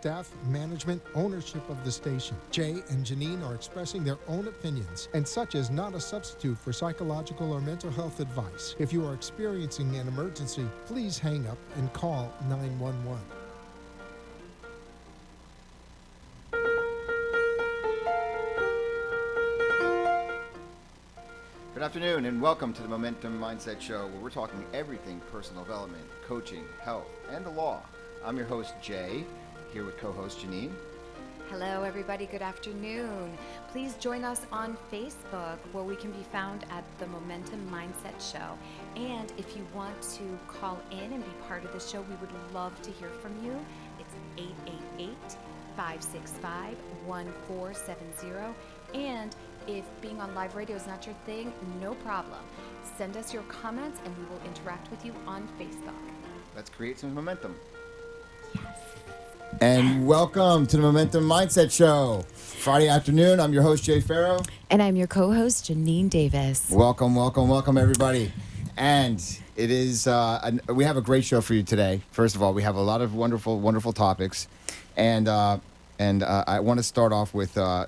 staff, management, ownership of the station. Jay and Janine are expressing their own opinions, and such is not a substitute for psychological or mental health advice. If you are experiencing an emergency, please hang up and call 911. Good afternoon and welcome to the Momentum Mindset Show, where we're talking everything personal development, coaching, health, and the law. I'm your host, Jay, here with co-host Janine. Hello, everybody. Good afternoon. Please join us on Facebook, where we can be found at the Momentum Mindset Show. And if you want to call in and be part of the show, we would love to hear from you. It's 888-565-1470. And if being on live radio is not your thing, no problem. Send us your comments and we will interact with you on Facebook. Let's create some momentum. Yes. And welcome to the Momentum Mindset Show. Friday afternoon, I'm your host, Jay Farrow. And I'm your co-host, Janine Davis. Welcome, everybody. And it is, we have a great show for you today. First of all, we have a lot of wonderful, wonderful topics. And I want to start off with the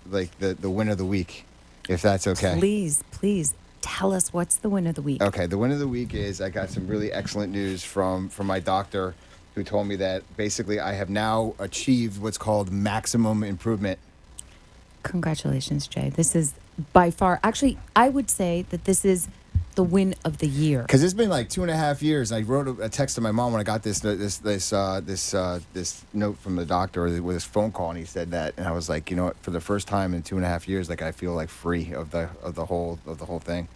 win of the week, if that's okay. Please tell us what's the win of the week. Okay, the win of the week is I got some really excellent news from my doctor, who told me that basically I have now achieved what's called maximum improvement. Congratulations, Jay. This is by far, actually, I would say that this is the win of the year. Because it's been like 2.5 years. I wrote a text to my mom when I got this note from the doctor with this phone call, and he said that, and I was like, you know what? For the first time in 2.5 years, like I feel like free of the whole thing,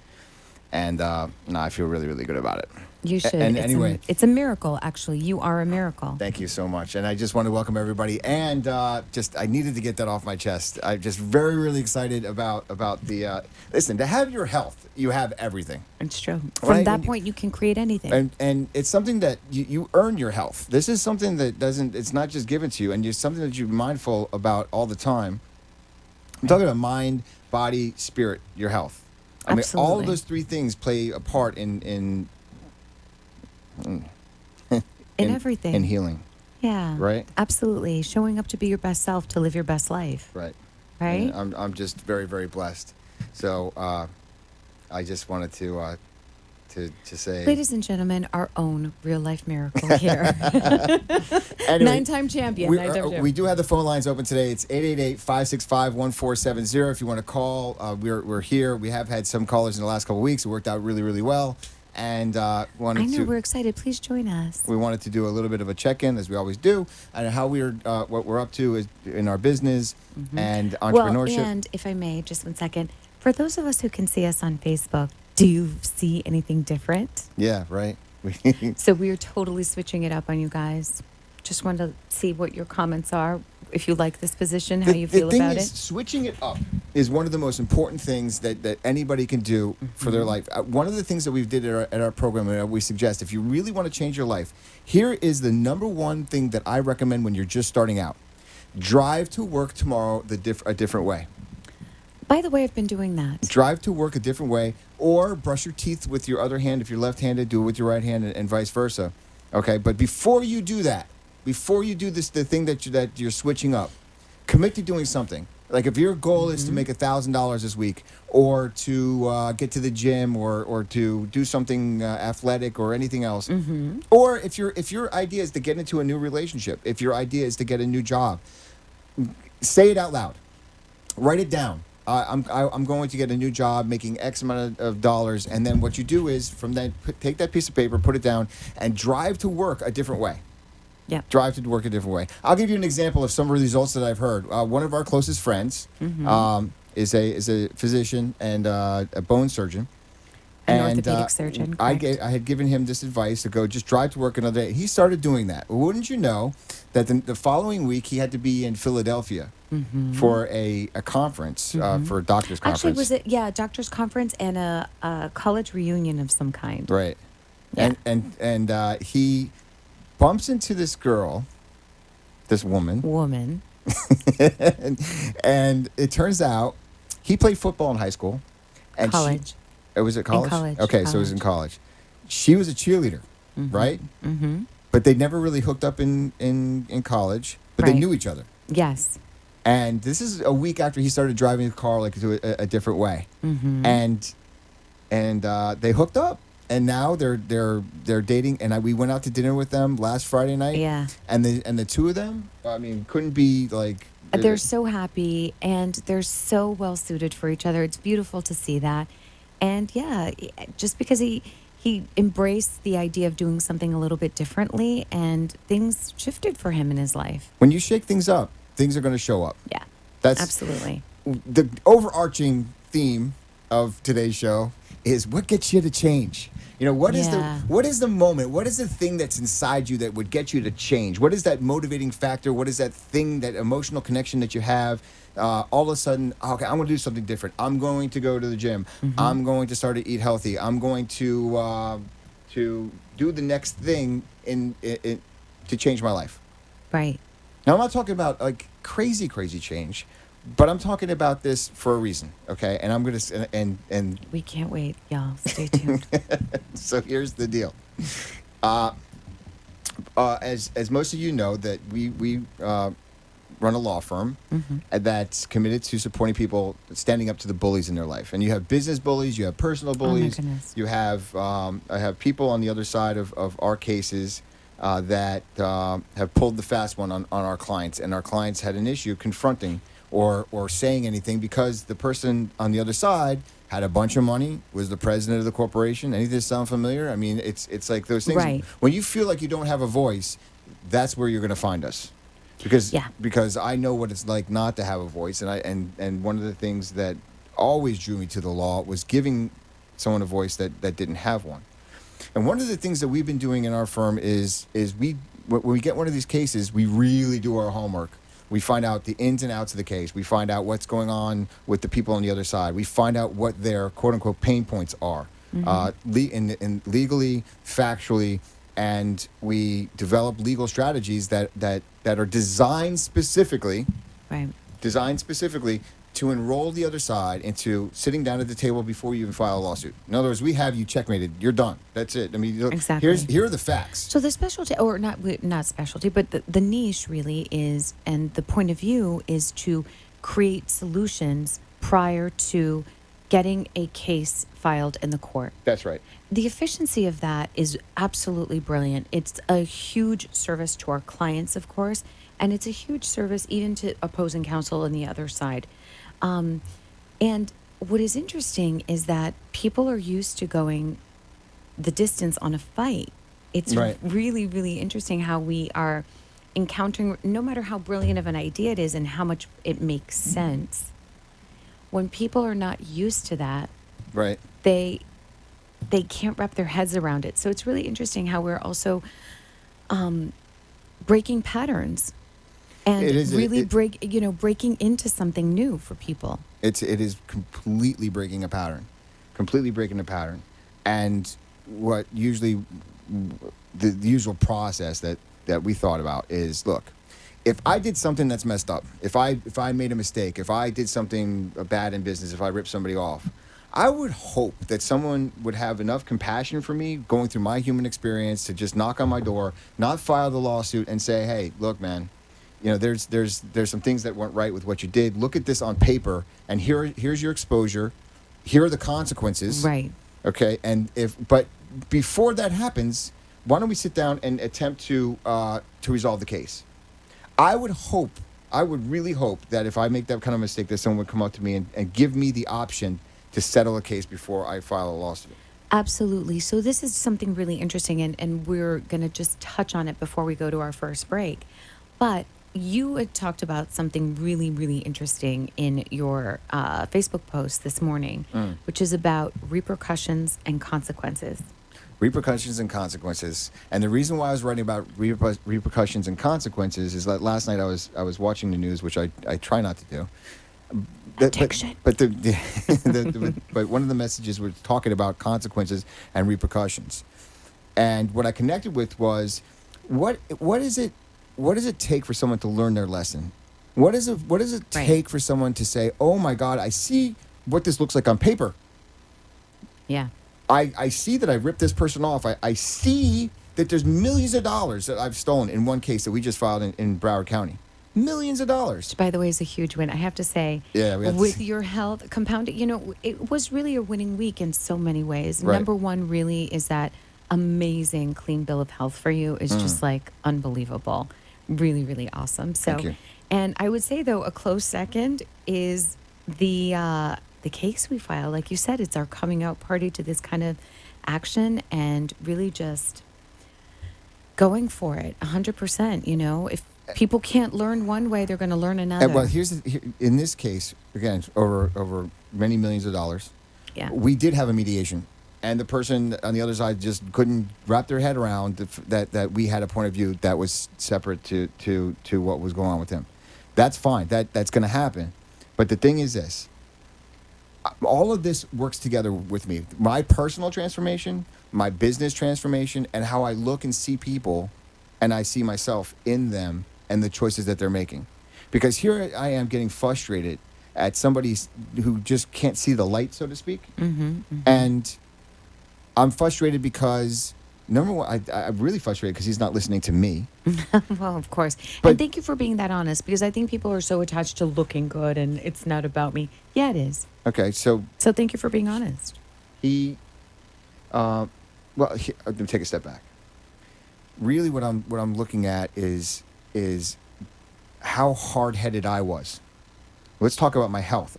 and I feel really, really good about it. You should. And anyway, it's a miracle. Actually, you are a miracle. Thank you so much, and I just want to welcome everybody. And I needed to get that off my chest. I'm just very, really excited about the. Listen, to have your health, you have everything. It's true. From Right? that point, you can create anything. And it's something that you earn your health. This is something that doesn't. It's not just given to you, and it's something that you're mindful about all the time. I'm talking about mind, body, spirit, your health. I mean, all of those three things play a part in everything. In healing. Yeah. Right? Absolutely. Showing up to be your best self, to live your best life. Right. Right? And I'm just very, very blessed. So I just wanted to say, Ladies and gentlemen, our own real life miracle here. anyway, 9-time champion. we do have the phone lines open today. It's 888-565-1470. If you want to call, we're here. We have had some callers in the last couple of weeks. It worked out really, really well. And we're excited. Please join us. We wanted to do a little bit of a check-in, as we always do, and how what we're up to is in our business and entrepreneurship. Well, and if I may, just 1 second. For those of us who can see us on Facebook, do you see anything different? Yeah, right. So we are totally switching it up on you guys. Just wanted to see what your comments are. If you like this position, how you feel about it. The thing is, switching it up is one of the most important things that anybody can do for their life. One of the things that we did at our program, and we suggest, if you really want to change your life, here is the number one thing that I recommend when you're just starting out. Drive to work tomorrow a different way. By the way, I've been doing that. Drive to work a different way, or brush your teeth with your other hand. If you're left-handed, do it with your right hand, and vice versa. Okay, but before you do that, before you do this, the thing that you're switching up, commit to doing something. Like if your goal is to make $1,000 this week, or to get to the gym, or to do something athletic or anything else, or if your idea is to get into a new relationship, if your idea is to get a new job, say it out loud, write it down. I'm going to get a new job making X amount of dollars, and then what you do is from then take that piece of paper, put it down, and drive to work a different way. Yeah. Drive to work a different way. I'll give you an example of some of the results that I've heard. One of our closest friends is a physician and a bone surgeon. An orthopedic surgeon. I had given him this advice to go just drive to work another day. He started doing that. Well, wouldn't you know that the following week he had to be in Philadelphia for a conference, for a doctor's conference. Actually, was it, doctor's conference and a college reunion of some kind. Right. Yeah. And he bumps into this girl, this woman. and it turns out he played football in high school. And college. Was it college? In college. Okay, so it was in college. She was a cheerleader, right? Mm-hmm. But they never really hooked up in college. but they Right. knew each other. Yes. And this is a week after he started driving his car like to a different way, and they hooked up, and now they're dating. And we went out to dinner with them last Friday night. Yeah. And the two of them, I mean, couldn't be like. They're so happy and they're so well suited for each other. It's beautiful to see that. And yeah, just because he embraced the idea of doing something a little bit differently and things shifted for him in his life. When you shake things up, things are going to show up. Yeah. That's absolutely. The overarching theme of today's show is what gets you to change. You know, what is the moment? What is the thing that's inside you that would get you to change? What is that motivating factor? What is that thing, that emotional connection that you have? All of a sudden, okay, I'm going to do something different. I'm going to go to the gym. I'm going to start to eat healthy. I'm going to do the next thing to change my life. Right. Now, I'm not talking about like crazy change, but I'm talking about this for a reason, okay? And I'm going to and We can't wait, y'all. Stay tuned. so here's the deal. As most of you know, that we run a law firm that's committed to supporting people standing up to the bullies in their life. And you have business bullies, you have personal bullies, goodness. you have I have people on the other side of our cases that have pulled the fast one on our clients, and our clients had an issue confronting or saying anything because the person on the other side had a bunch of money, was the president of the corporation. Any of this sound familiar? I mean, it's like those things. Right. When you feel like you don't have a voice, that's where you're going to find us. Because I know what it's like not to have a voice, and one of the things that always drew me to the law was giving someone a voice that didn't have one. And one of the things that we've been doing in our firm is when we get one of these cases, we really do our homework. We find out the ins and outs of the case. We find out what's going on with the people on the other side. We find out what their quote-unquote pain points are, legally, factually, and we develop legal strategies that are designed specifically to enroll the other side into sitting down at the table before you even file a lawsuit. In other words, we have you checkmated. You're done. That's it. I mean, look, exactly. Here are the facts. So the specialty, or not specialty, but the niche really is, and the point of view is to create solutions prior to getting a case filed in the court. That's right. The efficiency of that is absolutely brilliant. It's a huge service to our clients, of course, and it's a huge service even to opposing counsel on the other side. And what is interesting is that people are used to going the distance on a fight. It's right. really, really interesting how we are encountering, no matter how brilliant of an idea it is and how much it makes sense, when people are not used to that, right, they can't wrap their heads around it. So it's really interesting how we're also breaking patterns and breaking into something new for people. It is completely breaking a pattern, and what usually the usual process that we thought about is, look, if I did something that's messed up, if I made a mistake, if I did something bad in business, if I ripped somebody off, I would hope that someone would have enough compassion for me going through my human experience to just knock on my door, not file the lawsuit, and say, hey, look, man, you know, there's some things that weren't right with what you did. Look at this on paper, and here's your exposure. Here are the consequences. Right. Okay. But before that happens, why don't we sit down and attempt to resolve the case? I would really hope that if I make that kind of mistake, that someone would come up to me and give me the option to settle a case before I file a lawsuit. Absolutely. So this is something really interesting, and we're going to just touch on it before we go to our first break. But you had talked about something really, really interesting in your Facebook post this morning, which is about repercussions and consequences. Repercussions and consequences. And the reason why I was writing about repercussions and consequences is that last night I was watching the news, which I try not to do. But one of the messages was talking about consequences and repercussions. And what I connected with was, what does it take for someone to learn their lesson? What does it take for someone to say, oh my God, I see what this looks like on paper. Yeah. I see that I ripped this person off. I see that there's millions of dollars that I've stolen in one case that we just filed in Broward County. Millions of dollars. Which, by the way, is a huge win. I have to say, Yeah, we have to with see. your health compounded, it was really a winning week in so many ways. Right. Number one really is that amazing clean bill of health for you is just like unbelievable. Really, really awesome. So, Thank you. and I would say though, a close second is the case we filed. Like you said, it's our coming out party to this kind of action and really just going for it 100%. If people can't learn one way, they're going to learn another. Well, in this case, again, over many millions of dollars, Yeah. we did have a mediation, and the person on the other side just couldn't wrap their head around that we had a point of view that was separate to what was going on with him. That's fine. That's going to happen. But the thing is this. All of this works together with me. My personal transformation, my business transformation, and how I look and see people, and I see myself in them and the choices that they're making. Because here I am getting frustrated at somebody who just can't see the light, so to speak. And I'm frustrated because, number one, I'm really frustrated because he's not listening to me. Well, of course. But- and thank you for being that honest, because I think people are so attached to looking good and it's not about me. Yeah, it is. Okay, so So thank you for being honest. let me take a step back. Really, what I'm looking at is how hard-headed I was. Let's talk about my health.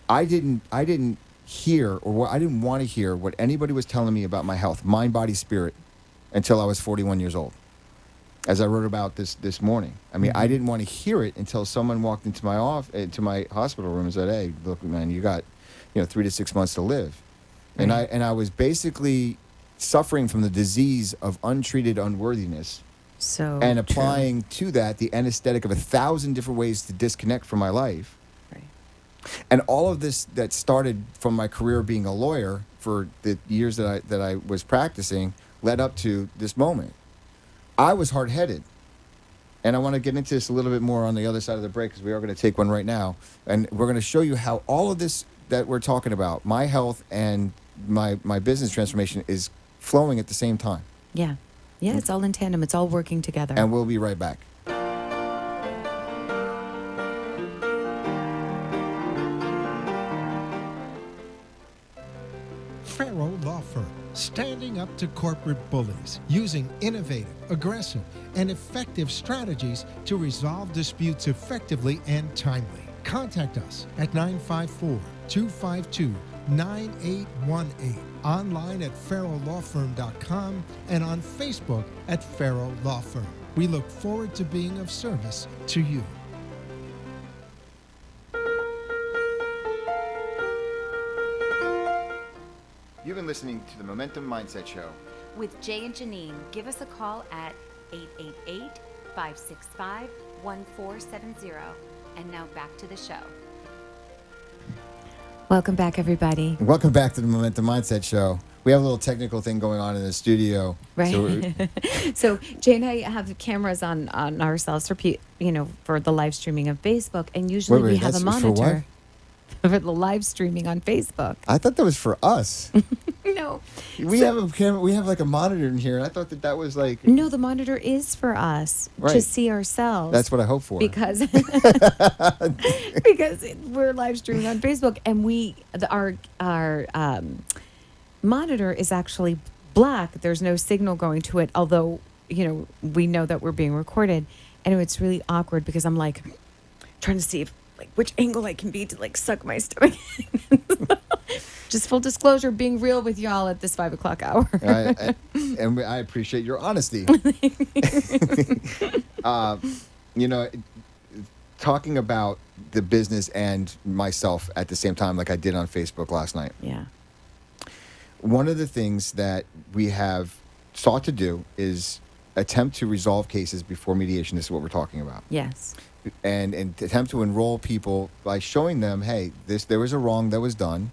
I didn't hear, or I didn't want to hear what anybody was telling me about my health, mind, body, spirit, until I was 41 years old. As I wrote about this morning. I mean, I didn't want to hear it until someone walked into my hospital room and said, "Hey, look, man, you got 3 to 6 months to live." And I was basically suffering from the disease of untreated unworthiness, So and true. applying to that the anesthetic of 1,000 different ways to disconnect from my life. Right. And all of this that started from my career being a lawyer for the years that I was practicing led up to this moment. I was hard-headed. And I want to get into this a little bit more on the other side of the break, because we are going to take one right now. And we're going to show you how all of this that we're talking about, my health and my business transformation, is flowing at the same time. Yeah. Yeah, it's all in tandem. It's all working together. And we'll be right back. Farrow Law Firm, standing up to corporate bullies, using innovative, aggressive, and effective strategies to resolve disputes effectively and timely. Contact us at 954-252-9818, online at farrowlawfirm.com, and on Facebook at Farrow Law Firm. We look forward to being of service to you. You've been listening to the Momentum Mindset Show. With Jay and Janine, give us a call at 888-565-1470. And now back to the show. Welcome back, everybody. Welcome back to the Momentum Mindset Show. We have a little technical thing going on in the studio. Right. So So Jay and I have cameras on ourselves for for the live streaming of Facebook, and usually Wait, we have a that's for what? monitor for the live streaming on Facebook. I thought that was for us. No, We have a camera. We have like a monitor in here. And I thought that was like. no, the monitor is for us to Right. see ourselves. That's what I hope for. because we're live streaming on Facebook, and our monitor is actually black. There's no signal going to it, although we know that we're being recorded. Anyway, it's really awkward because I'm like trying to see which angle I can be to suck my stomach. Just full disclosure, being real with y'all at this 5 o'clock hour. I appreciate your honesty. Talking about the business and myself at the same time, like I did on Facebook last night. Yeah. One of the things that we have sought to do is attempt to resolve cases before mediation. This is what we're talking about. Yes. And attempt to enroll people by showing them, hey, there was a wrong that was done,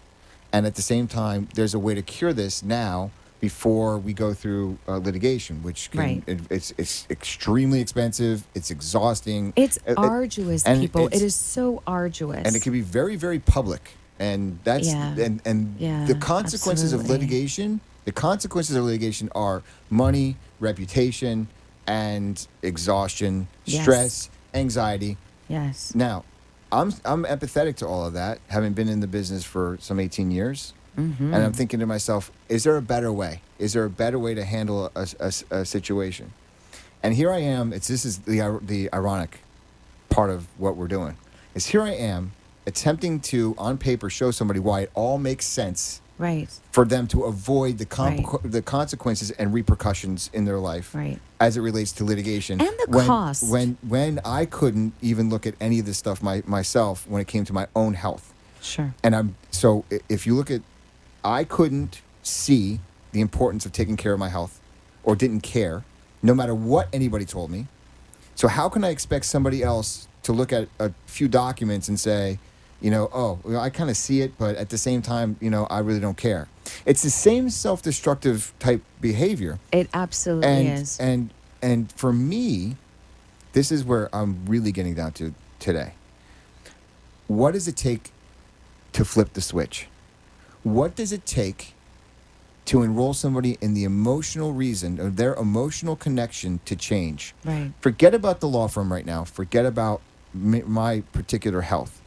and at the same time, there's a way to cure this now before we go through litigation, which Right. It's extremely expensive. It's exhausting. It's arduous, and people. it's- It is so arduous. and it can be very, very public. And that's Yeah. and Yeah, the consequences of absolutely. litigation. The consequences of litigation are money, reputation, and exhaustion, Yes. stress, anxiety. Yes. Now, I'm empathetic to all of that, having been in the business for some 18 years. Mm-hmm. And I'm thinking to myself, is there a better way? Is there a better way to handle a situation? And here I am. This is the ironic part of what we're doing. Is here I am attempting to, on paper, show somebody why it all makes sense Right. for them to avoid the Right. the consequences and repercussions in their life Right. as it relates to litigation. And the cost. When I couldn't even look at any of this stuff myself when it came to my own health. Sure. And if you look at, I couldn't see the importance of taking care of my health, or didn't care, no matter what anybody told me. So how can I expect somebody else to look at a few documents and say, I kind of see it, but at the same time, I really don't care. It's the same self-destructive type behavior. It absolutely is. And for me, this is where I'm really getting down to today. What does it take to flip the switch? What does it take to enroll somebody in the emotional reason or their emotional connection to change? Right. Forget about the law firm right now. Forget about my particular health.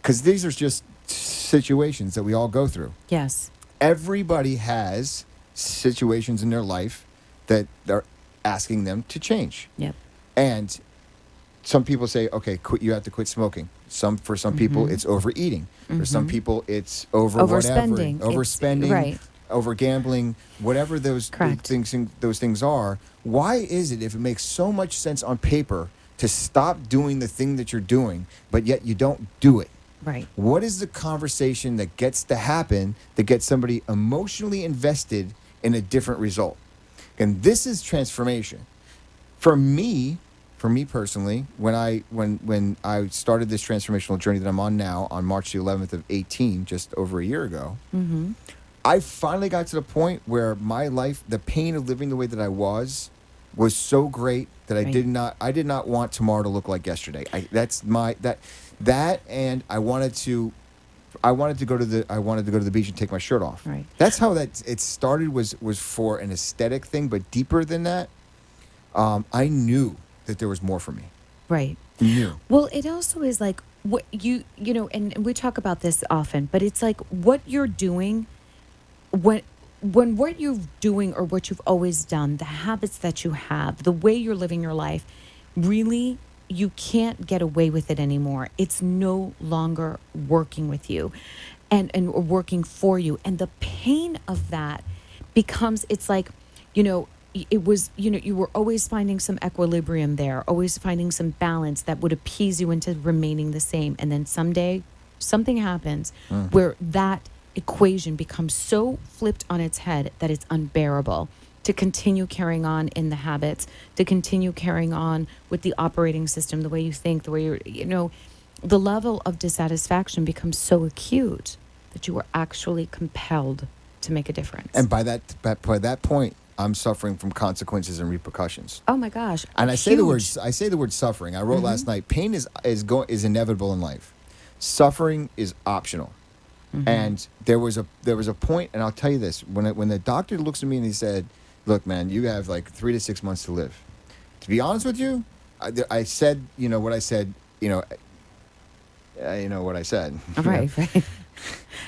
Because these are just situations that we all go through. Yes. Everybody has situations in their life that are asking them to change. Yep. And some people say, okay, you have to quit smoking. For some people, it's overeating. For some people, it's Overspending. Overspending, Right. over gambling, whatever those Correct. things are. Why is it, if it makes so much sense on paper, to stop doing the thing that you're doing, but yet you don't do it? Right. What is the conversation that gets to happen that gets somebody emotionally invested in a different result? And this is transformation. For me personally, when I started this transformational journey that I'm on now, on March the 11th of 18, just over a year ago, I finally got to the point where my life, the pain of living the way that I was so great that I did not want tomorrow to look like yesterday. And I wanted to go to the beach and take my shirt off. Right. That's how it started, was for an aesthetic thing, but deeper than that, I knew that there was more for me. Right. Knew. Well, it also is like what and we talk about this often, but it's like what you're doing, when what you're doing or what you've always done, the habits that you have, the way you're living your life, really, you can't get away with it anymore. It's no longer working with you and working for you. And the pain of that becomes, it's like, it was, you were always finding some equilibrium there, always finding some balance that would appease you into remaining the same. And then someday something happens where that equation becomes so flipped on its head that it's unbearable to continue carrying on in the habits, to continue carrying on with the operating system, the way you think, the way the level of dissatisfaction becomes so acute that you are actually compelled to make a difference. And by that point, I'm suffering from consequences and repercussions. Oh my gosh! And I say the word suffering. I wrote last night. Pain is inevitable in life. Suffering is optional. And there was a point, and I'll tell you this: when the doctor looks at me and he said, "Look, man, you have like 3 to 6 months to live." To be honest with you, I said, what I said. What I said. Right.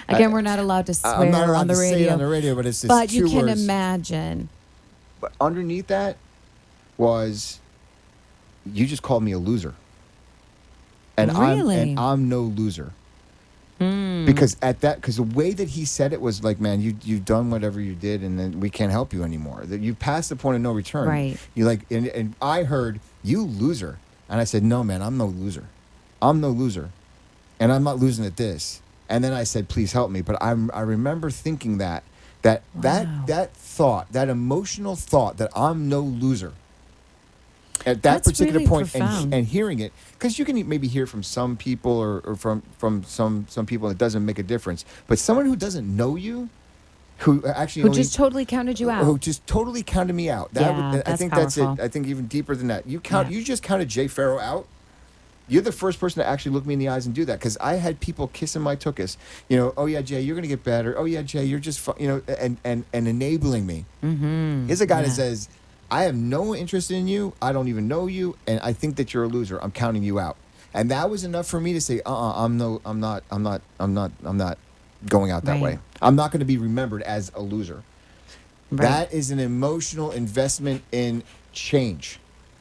Again, we're not allowed to swear I'm not allowed on the to radio. say it on the radio, but it's just But two you can words. imagine. But underneath that was, you just called me a loser. And Really? I'm no loser. Because the way that he said it was like, man, you've done whatever you did, and then we can't help you anymore. That you've passed the point of no return. Right. You and I heard, you loser. And I said, no, man, I'm no loser. I'm no loser. And I'm not losing at this. And then I said, please help me. But I remember thinking that thought, that emotional thought that I'm no loser. At that That's particular really point, profound. and hearing it, because you can maybe hear from some people or from some people, it doesn't make a difference. But someone who doesn't know you, who actually Just totally counted you out. who just totally counted me out. I that's think powerful. that's it. I think even deeper than that, you just counted Jay Farrow out. You're the first person to actually look me in the eyes and do that, because I had people kissing my tuchus. Oh yeah, Jay, you're gonna get better. Oh yeah, Jay, you're just and enabling me. Here's a guy that says, I have no interest in you. I don't even know you, and I think that you're a loser. I'm counting you out. And that was enough for me to say, I'm not going out that Right. way. I'm not going to be remembered as a loser. Right. That is an emotional investment in change.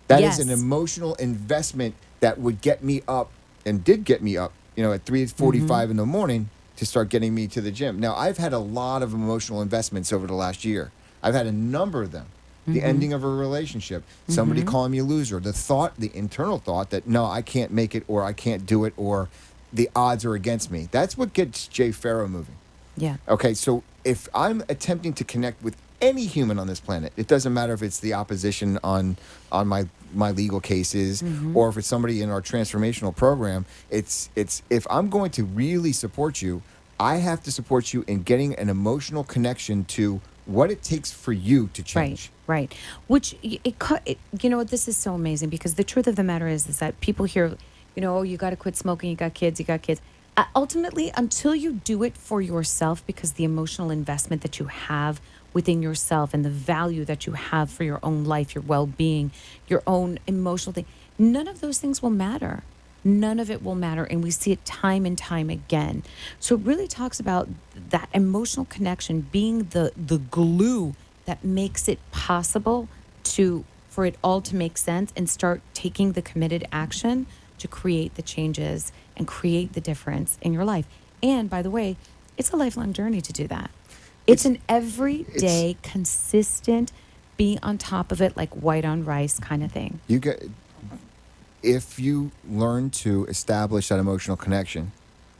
That is an Yes. emotional investment that would get me up and did get me up, at 3:45 in the morning to start getting me to the gym. Now, I've had a lot of emotional investments over the last year. I've had a number of them. The ending of a relationship, somebody calling me a loser, the internal thought that, no, I can't make it, or I can't do it, or the odds are against me. That's what gets Jay Farrow moving. Yeah. Okay, so if I'm attempting to connect with any human on this planet, it doesn't matter if it's the opposition on my legal cases, or if it's somebody in our transformational program, it's if I'm going to really support you, I have to support you in getting an emotional connection to what it takes for you to change. Right. Which this is so amazing, because the truth of the matter is that people hear, oh, you got to quit smoking. You got kids. Ultimately, until you do it for yourself, because the emotional investment that you have within yourself and the value that you have for your own life, your well-being, your own emotional thing, none of those things will matter. None of it will matter. And we see it time and time again. So it really talks about that emotional connection being the glue that makes it possible for it all to make sense and start taking the committed action to create the changes and create the difference in your life. And by the way, it's a lifelong journey to do that. It's an everyday, consistent, be on top of it like white on rice kind of thing. If you learn to establish that emotional connection,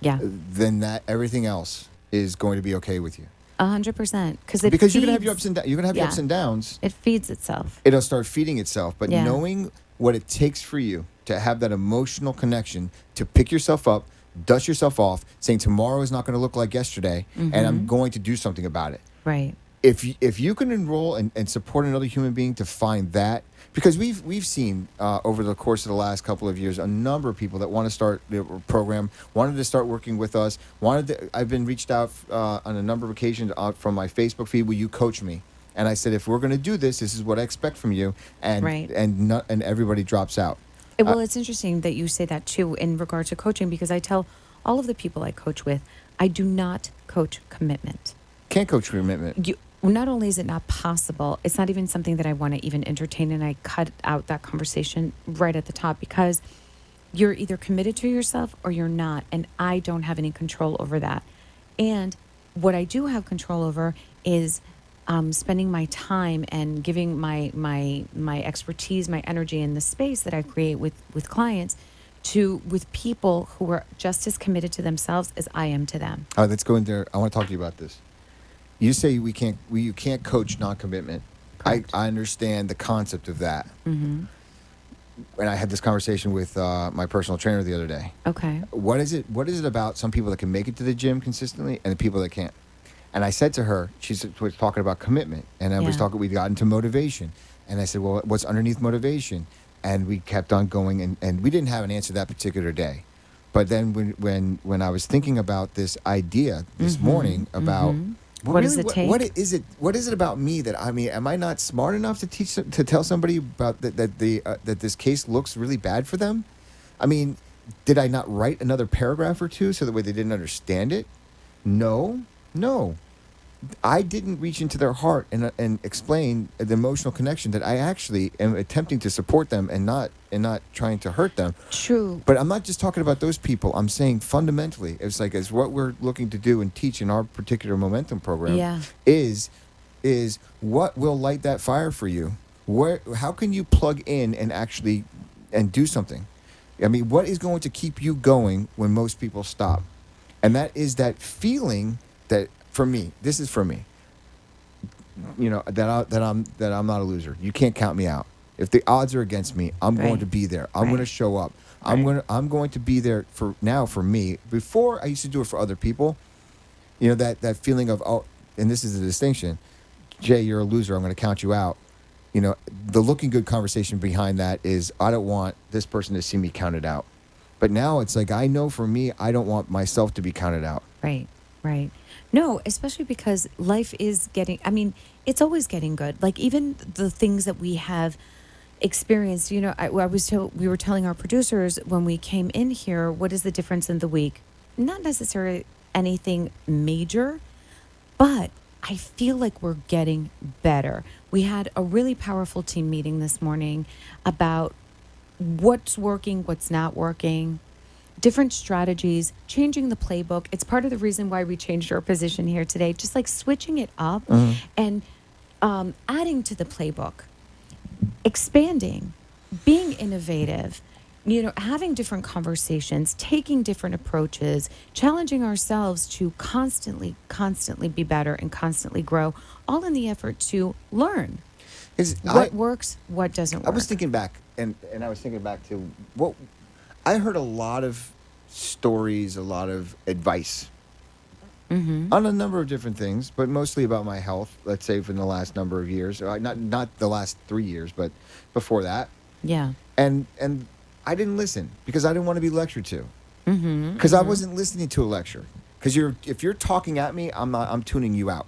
Yeah, then that everything else is going to be okay with you. 100%. Because You're gonna have your ups and downs. You're gonna have your ups and downs. It feeds itself. It'll start feeding itself. But Yeah. knowing what it takes for you to have that emotional connection, to pick yourself up, dust yourself off, saying tomorrow is not going to look like yesterday, and I'm going to do something about it. Right. If you can enroll and support another human being to find that, because we've seen over the course of the last couple of years a number of people that want to start the program, wanted to start working with us, I've been reached out on a number of occasions from my Facebook feed, will you coach me? And I said, if we're going to do this is what I expect from you, and Right. and everybody drops out. Well, it's interesting that you say that too in regard to coaching, because I tell all of the people I coach with, I do not coach commitment. Can't coach commitment. Not only is it not possible, it's not even something that I want to even entertain, and I cut out that conversation right at the top, because you're either committed to yourself or you're not, and I don't have any control over that. And what I do have control over is spending my time and giving my expertise, my energy, and the space that I create with clients with people who are just as committed to themselves as I am to them. All right, let's go in there. I want to talk to you about this. You say you can't coach non-commitment. I understand the concept of that. Mm-hmm. And I had this conversation with my personal trainer the other day. Okay. What is it about some people that can make it to the gym consistently and the people that can't? And I said to her, she was talking about commitment, and then we got into motivation. And I said, well, what's underneath motivation? And we kept on going, and we didn't have an answer that particular day. But then when I was thinking about this idea this morning about What does it take? What is it about me that, am I not smart enough to tell somebody about that this case looks really bad for them? I mean, did I not write another paragraph or two so that way they didn't understand it? No. I didn't reach into their heart and explain the emotional connection that I actually am attempting to support them and not trying to hurt them. True. But I'm not just talking about those people. I'm saying fundamentally, it's like as what we're looking to do and teach in our particular momentum program is what will light that fire for you. How can you plug in and actually do something? I mean, what is going to keep you going when most people stop? And that is that feeling that, for me, this is for me, that I'm not a loser. You can't count me out. If the odds are against me, I'm going to be there. I'm going to show up. I'm going to be there for me. Before, I used to do it for other people. That feeling of, oh, and this is the distinction. Jay, you're a loser. I'm going to count you out. The looking good conversation behind that is, I don't want this person to see me counted out. But now it's like, I know for me, I don't want myself to be counted out. Right. Right. No, especially because life is getting, I mean, it's always getting good. Like even the things that we have experienced, we were telling our producers when we came in here, what is the difference in the week? Not necessarily anything major, but I feel like we're getting better. We had a really powerful team meeting this morning about what's working, what's not working, different strategies, changing the playbook. It's part of the reason why we changed our position here today, just like switching it up and adding to the playbook, expanding, being innovative, having different conversations, taking different approaches, challenging ourselves to constantly be better and constantly grow, all in the effort to learn what works, what doesn't work. I was thinking back, and I was thinking back to what I heard a lot of stories, a lot of advice on a number of different things, but mostly about my health. Let's say from the last number of years, not the last 3 years, but before that. Yeah. And I didn't listen because I didn't want to be lectured to. Because I wasn't listening to a lecture. Because if you're talking at me, I'm tuning you out.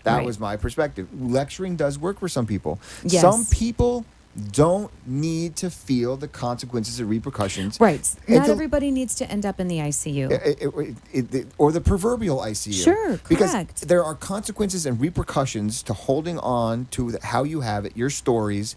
That Right. was my perspective. Lecturing does work for some people. Yes. Some people don't need to feel the consequences and repercussions. Right. Not Until- everybody needs to end up in the ICU. or the proverbial ICU. Sure, Because correct. there are consequences and repercussions to holding on to how you have it, your stories,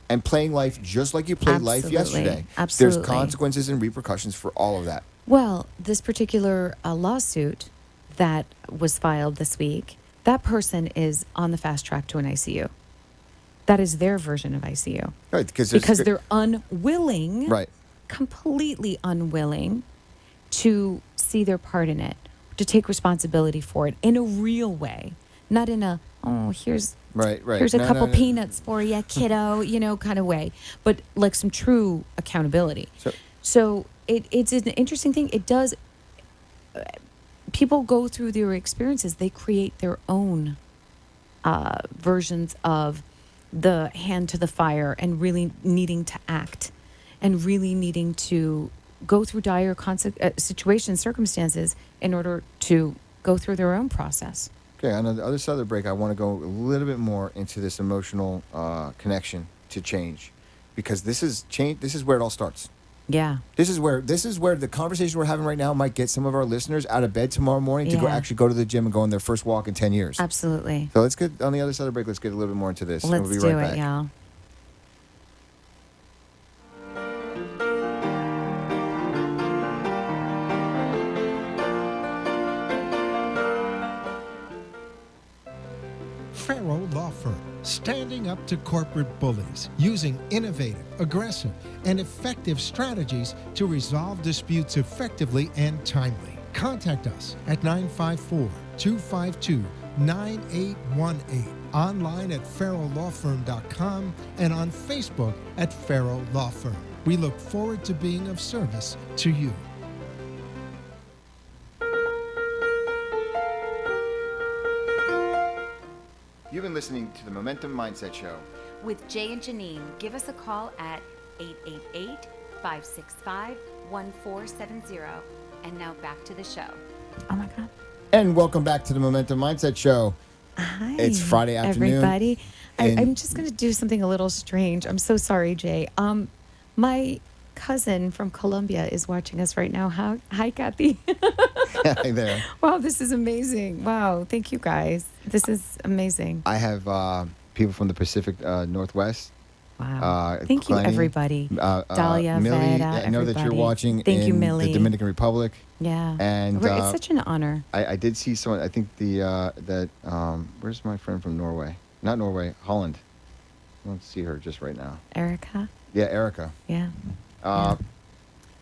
and playing life just like you played life Absolutely. yesterday. Absolutely. There's consequences and repercussions for all of that. Well, this particular lawsuit that was filed this week, that person is on the fast track to an ICU. That is their version of ICU. Right, because They're unwilling, right. completely unwilling to see their part in it, to take responsibility for it in a real way, not in a, here's Right. here's a No, couple no, no. peanuts for you, kiddo, kind of way, but like some true accountability. So- So it's an interesting thing. It does. People go through their experiences. They create their own versions of the hand to the fire and really needing to act and really needing to go through dire situations, circumstances in order to go through their own process. Okay, on the other side of the break, I want to go a little bit more into this emotional connection to change, because this is change. This is where it all starts. Yeah. This is where the conversation we're having right now might get some of our listeners out of bed tomorrow morning to Yeah. go to the gym and go on their first walk in 10 years. Absolutely. So let's get on the other side of the break. Let's get a little bit more into this. and Let's we'll be do right it, back. y'all. Farrow Law Firm, standing up to corporate bullies, using innovative, aggressive, and effective strategies to resolve disputes effectively and timely. Contact us at 954-252-9818, online at farrowlawfirm.com, and on Facebook at Farrow Law Firm. We look forward to being of service to you. You've been listening to the Momentum Mindset Show. With Jay and Janine, give us a call at 888-565-1470. And now back to the show. Oh my God. And welcome back to the Momentum Mindset Show. Hi. It's Friday afternoon. Everybody. and- I'm just going to do something a little strange. I'm so sorry, Jay. My cousin from Colombia is watching us right now. Hi, Kathy. Hi there. Wow, this is amazing. Wow, thank you guys. This is amazing. I have people from the Pacific Northwest. Wow. Thank you, Glennie, everybody. Dahlia, Millie, Veda, I know that you're everybody. watching Thank in you, Millie. the Dominican Republic. Yeah. And It's such an honor. I did see someone. I think where's my friend from Norway? Not Norway, Holland. I don't see her just right now. Erica. Yeah, Erica. Yeah.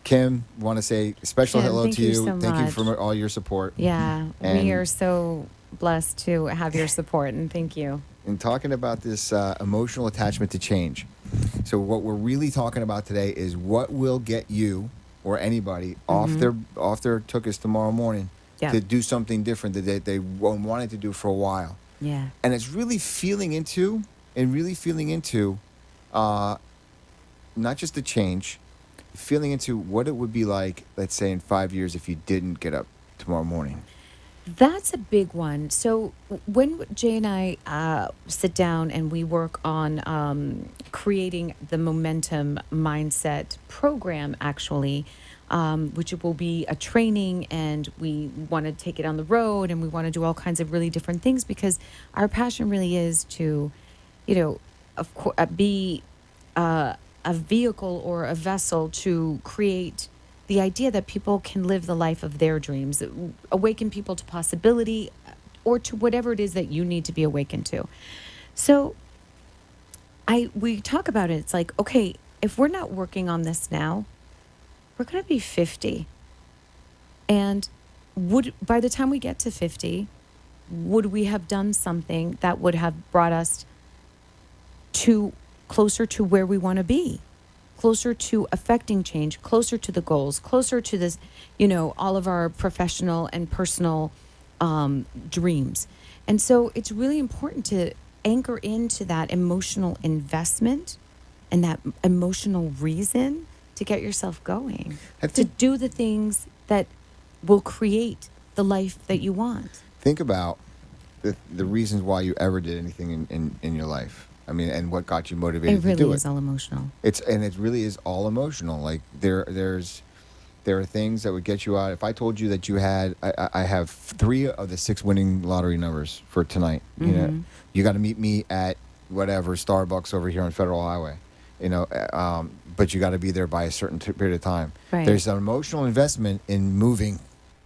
Kim, want to say a special Kim, hello thank to you you. so Thank you much. for all your support. Yeah. And- We are so blessed to have your support, and thank you. And talking about this emotional attachment to change. So what we're really talking about today is what will get you or anybody off their tuchus tomorrow morning Yeah. to do something different that they wanted to do for a while. Yeah. And it's really feeling into not just the change, feeling into what it would be like, let's say in 5 years, if you didn't get up tomorrow morning. That's a big one. So when Jay and I sit down and we work on creating the momentum mindset program, actually, which will be a training, and we want to take it on the road, and we want to do all kinds of really different things because our passion really is to, you know, of course, be a vehicle or a vessel to create the idea that people can live the life of their dreams, awaken people to possibility or to whatever it is that you need to be awakened to. So we talk about it. It's like, okay, if we're not working on this now, we're going to be 50. And would by the time we get to 50, would we have done something that would have brought us to closer to where we want to be, closer to affecting change, closer to the goals, closer to this, all of our professional and personal dreams. And so it's really important to anchor into that emotional investment and that emotional reason to get yourself going, to do the things that will create the life that you want. Think about the reasons why you ever did anything in your life. I mean, and what got you motivated It really to do is it. all emotional. It really is all emotional. Like there are things that would get you out. If I told you that you had, I have 3 of the 6 winning lottery numbers for tonight. Mm-hmm. You got to meet me at whatever Starbucks over here on Federal Highway. But you got to be there by a certain period of time. Right. There's an emotional investment in moving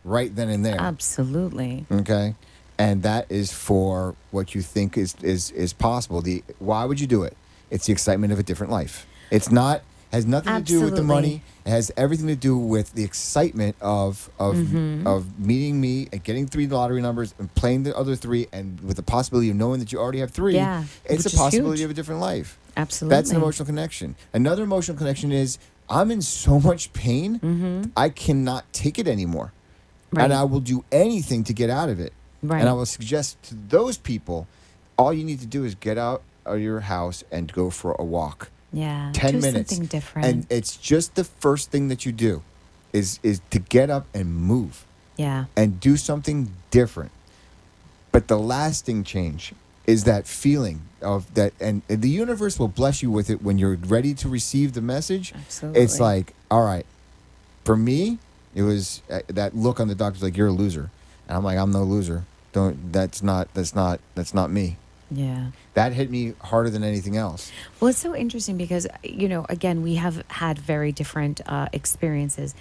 right then and there. Absolutely. Okay. And that is for what you think is possible. Why would you do it? It's the excitement of a different life. It's not has nothing to do with the money. It has everything to do with the excitement of meeting me and getting 3 lottery numbers and playing the other 3, and with the possibility of knowing that you already have 3. Yeah, it's which a is possibility huge. of a different life. Absolutely. That's an emotional connection. Another emotional connection is I'm in so much pain, I cannot take it anymore. Right. And I will do anything to get out of it. Right. And I will suggest to those people, all you need to do is get out of your house and go for a walk. Yeah. 10 do minutes. Something different. And it's just the first thing that you do is to get up and move yeah. and do something different. But the lasting change is that feeling of that, and the universe will bless you with it when you're ready to receive the message. Absolutely. It's like, all right, for me, it was that look on the doctor's like, you're a loser. And I'm like, I'm no loser. That's not me. Yeah. That hit me harder than anything else. Well, it's so interesting because, again, we have had very different experiences.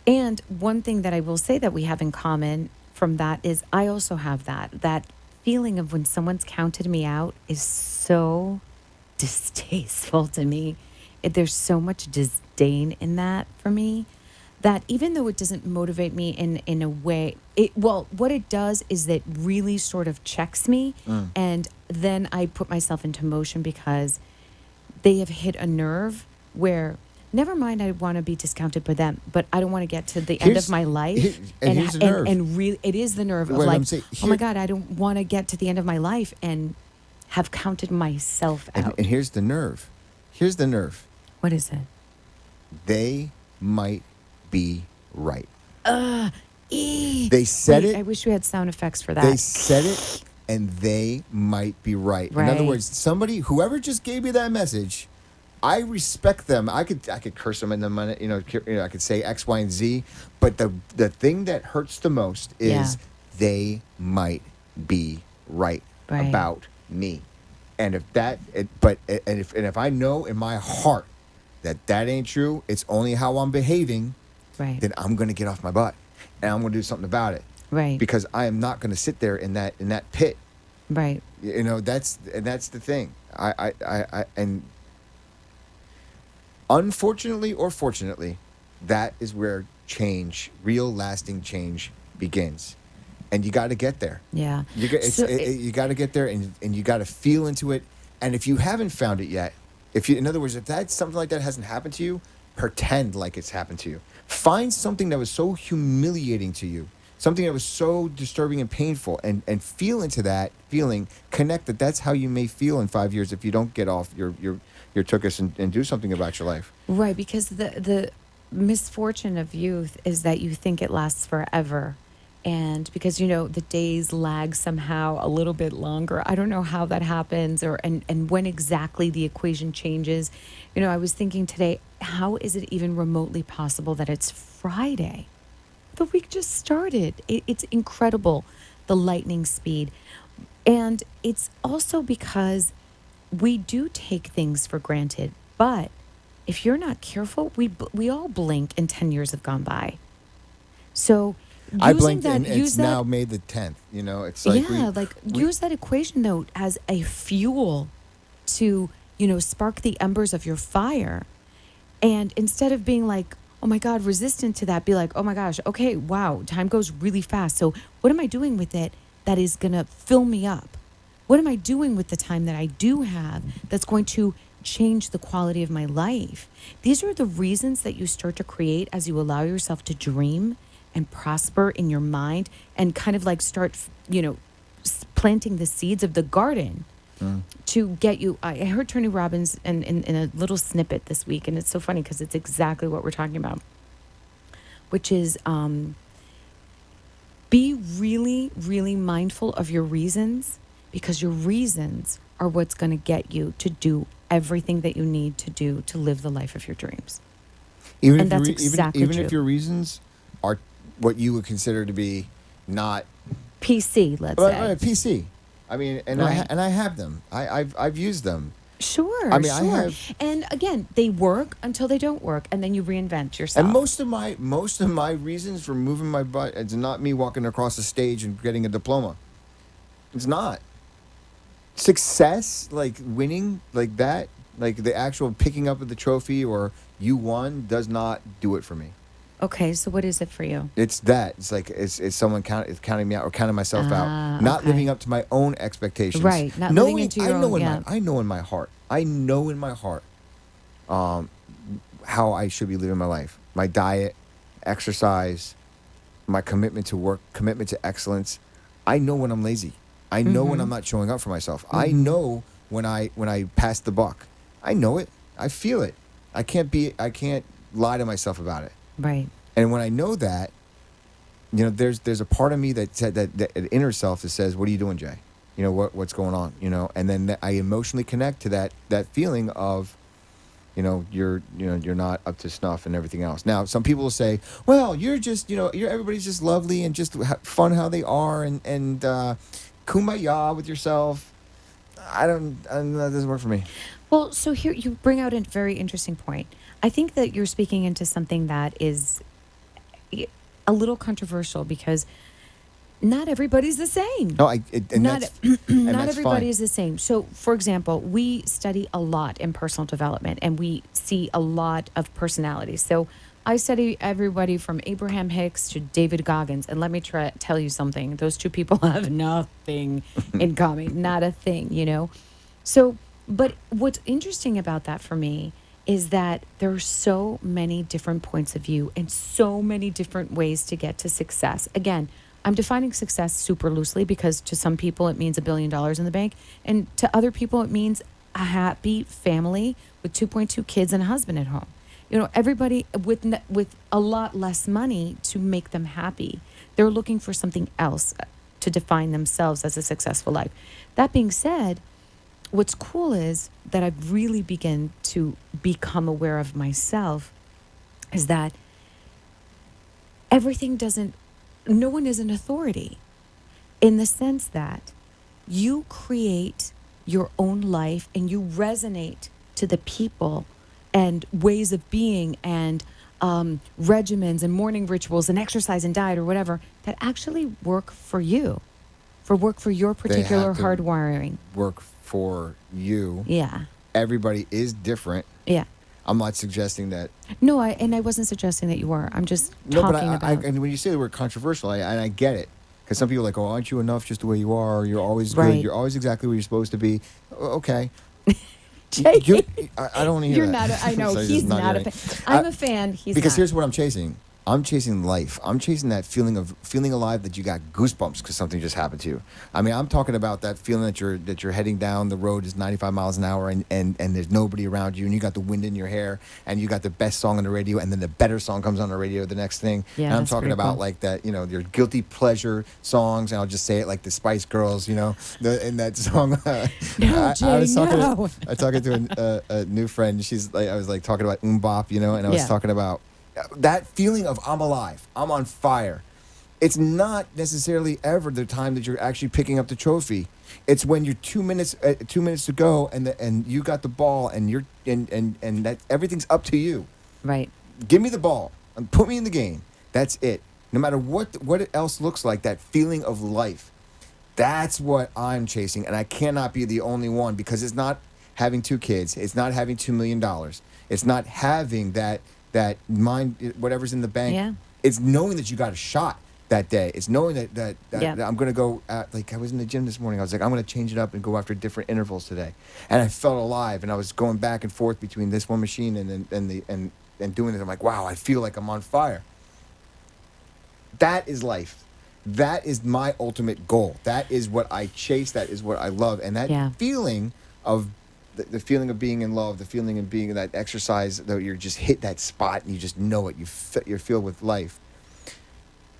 And one thing that I will say that we have in common from that is I also have that feeling of when someone's counted me out is so distasteful to me. There's so much disdain in that for me that even though it doesn't motivate me in a way, what it does is that really sort of checks me. And then I put myself into motion because they have hit a nerve where, never mind, I want to be discounted by them, but I don't want to get to the end of my life. Here's the nerve. And really, it is the nerve of Wait, like, I'm saying, oh my God, I don't want to get to the end of my life and have counted myself out. And here's the nerve. Here's the nerve. What is it? They might be right. They said it. I wish we had sound effects for that. They said it, and they might be right. In other Right. words, whoever just gave me that message, I respect them. I could curse them in the minute, I could say X, Y, and Z, but the thing that hurts the most is Yeah. they might be right Right. about me. And if I know in my heart that ain't true, it's only how I'm behaving, Right. then I'm going to get off my butt and I'm going to do something about it. Right. Because I am not going to sit there in that pit. Right. That's the thing. And unfortunately or fortunately, that is where real lasting change begins. And you got to get there. Yeah. You got to get there, and you got to feel into it. And if you haven't found it yet, in other words, if something like that hasn't happened to you, pretend like it's happened to you. Find something that was so humiliating to you, something that was so disturbing and painful, and feel into that feeling. Connect that's how you may feel in 5 years if you don't get off your tuchus and do something about your life. Right, because the misfortune of youth is that you think it lasts forever. And because, the days lag somehow a little bit longer. I don't know how that happens and when exactly the equation changes. I was thinking today, how is it even remotely possible that it's Friday? The week just started. It's incredible, the lightning speed. And it's also because we do take things for granted. But if you're not careful, we all blink and 10 years have gone by. So I blinked and it's now May the 10th. It's like use that equation though as a fuel to spark the embers of your fire, and instead of being like, oh my God, resistant to that, be like, oh my gosh, okay, wow, time goes really fast. So what am I doing with it that is gonna fill me up? What am I doing with the time that I do have that's going to change the quality of my life? These are the reasons that you start to create as you allow yourself to dream and prosper in your mind and kind of like start, planting the seeds of the garden to get you. I heard Tony Robbins in a little snippet this week, and it's so funny because it's exactly what we're talking about, which is be really, really mindful of your reasons, because your reasons are what's going to get you to do everything that you need to do to live the life of your dreams. Even true. if your reasons are what you would consider to be not PC, let's say. PC. I mean, and Right. I have them. I've used them. Sure, I mean, sure. I have, And again, they work until they don't work, and then you reinvent yourself. and most of my reasons for moving my butt, it's not me walking across the stage and getting a diploma. It's not. Success, like winning, like that, like the actual picking up of the trophy or you won, does not do it for me. Okay, so what is it for you? It's that. It's like it's someone counting me out or counting myself out, not Okay. living up to my own expectations. Right, not living into your own, yeah. I know in my heart. How I should be living my life. My diet, exercise, my commitment to work, commitment to excellence. I know when I'm lazy. I know when I'm not showing up for myself. I know when I pass the buck. I know it. I feel it. I can't lie to myself about it. Right. And when I know that, there's a part of me that an inner self that says, "What are you doing, Jay? What's going on?" And then I emotionally connect to that feeling of, you're not up to snuff and everything else. Now, some people will say, "Well, you're just, everybody's just lovely and just fun how they are and kumbaya with yourself." I don't that doesn't work for me. Well, so here you bring out a very interesting point. I think that you're speaking into something that is a little controversial because not everybody's the same. No, Not that's everybody fine. is the same. So, for example, we study a lot in personal development and we see a lot of personalities. So I study everybody from Abraham Hicks to David Goggins. And let me tell you something. Those two people have nothing in common. Not a thing, So, but what's interesting about that for me is that there are so many different points of view and so many different ways to get to success. Again, I'm defining success super loosely because to some people it means $1 billion in the bank, and to other people it means a happy family with 2.2 kids and a husband at home. Everybody with a lot less money to make them happy. They're looking for something else to define themselves as a successful life. That being said, what's cool is that I've really begun to become aware of myself is that no one is an authority in the sense that you create your own life and you resonate to the people and ways of being and regimens and morning rituals and exercise and diet or whatever that actually work for you, for your particular hardwiring. Work for you. Yeah. Everybody is different. Yeah. I'm not suggesting that. No, I wasn't suggesting that you were. I'm just talking about. And when you say the word controversial, I get it. Because some people are like, oh, aren't you enough just the way you are? You're always Right. good. You're always exactly where you're supposed to be. Okay. Jay, I don't want to hear you're that. not. I know So he's not a hearing. fan. I'm a fan. He's because not. here's what I'm chasing. I'm chasing life. I'm chasing that feeling of feeling alive, that you got goosebumps because something just happened to you. I mean, I'm talking about that feeling that you're heading down the road is 95 miles an hour and there's nobody around you and you got the wind in your hair and you got the best song on the radio and then the better song comes on the radio the next thing. Yeah, and I'm that's talking pretty about cool. like that, you know, your guilty pleasure songs, and I'll just say it like the Spice Girls, you know, in that song. No, Jay, I was talking. no. I was talking to a new friend. She's like, I was like talking about Bop, you know, and I was Yeah. talking about that feeling of I'm alive, I'm on fire. It's not necessarily ever the time that you're actually picking up the trophy. It's when you're 2 minutes to go, and you got the ball, and you're and that everything's up to you. Right. Give me the ball and put me in the game. That's it. No matter what it else looks like, that feeling of life. That's what I'm chasing, and I cannot be the only one, because it's not having 2 kids. It's not having $2 million. It's not having that mind, whatever's in the bank. Yeah. It's knowing that you got a shot that day. It's knowing that Yeah. I'm going to go, like I was in the gym this morning. I was like, I'm going to change it up and go after different intervals today. And I felt alive, and I was going back and forth between this one machine and doing it. I'm like, wow, I feel like I'm on fire. That is life. That is my ultimate goal. That is what I chase. That is what I love. And that Yeah. feeling of the feeling of being in love, the feeling of being in that exercise, that you're just hit that spot and you just know it. You're filled with life.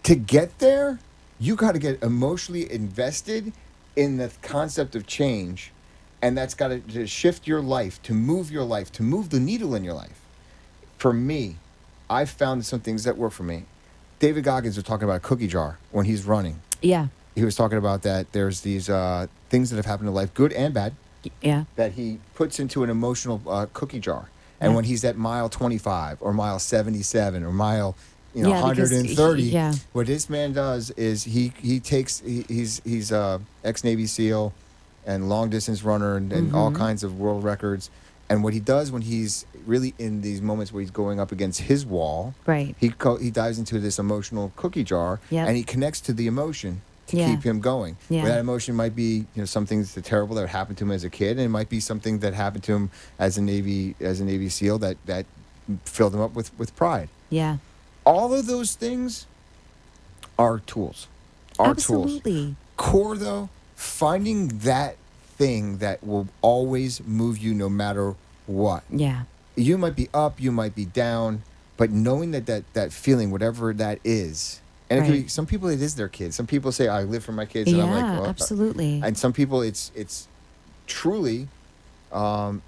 To get there, you got to get emotionally invested in the concept of change. And that's got to shift your life, to move your life, to move the needle in your life. For me, I've found some things that work for me. David Goggins was talking about a cookie jar when he's running. Yeah. He was talking about that there's these things that have happened in life, good and bad, Yeah. that he puts into an emotional cookie jar. And Yeah. when he's at mile 25 or mile 77 or mile Yeah, because 130, yeah. what this man does is he's ex-Navy SEAL and long distance runner and all kinds of world records. And what he does when he's really in these moments where he's going up against his wall, Right. he dives into this emotional cookie jar, Yep. and he connects to the emotion to Yeah. keep him going. Yeah. That emotion might be, something that's terrible that happened to him as a kid, and it might be something that happened to him as a Navy SEAL that filled him up with pride. Yeah. All of those things are tools. Are tools. Absolutely. Core, though, finding that thing that will always move you no matter what. Yeah. You might be up, you might be down, but knowing that feeling, whatever that is, and it could be, Right. some people it is their kids. Some people say, I live for my kids, and I'm like, Yeah, well, absolutely. and some people it's truly, can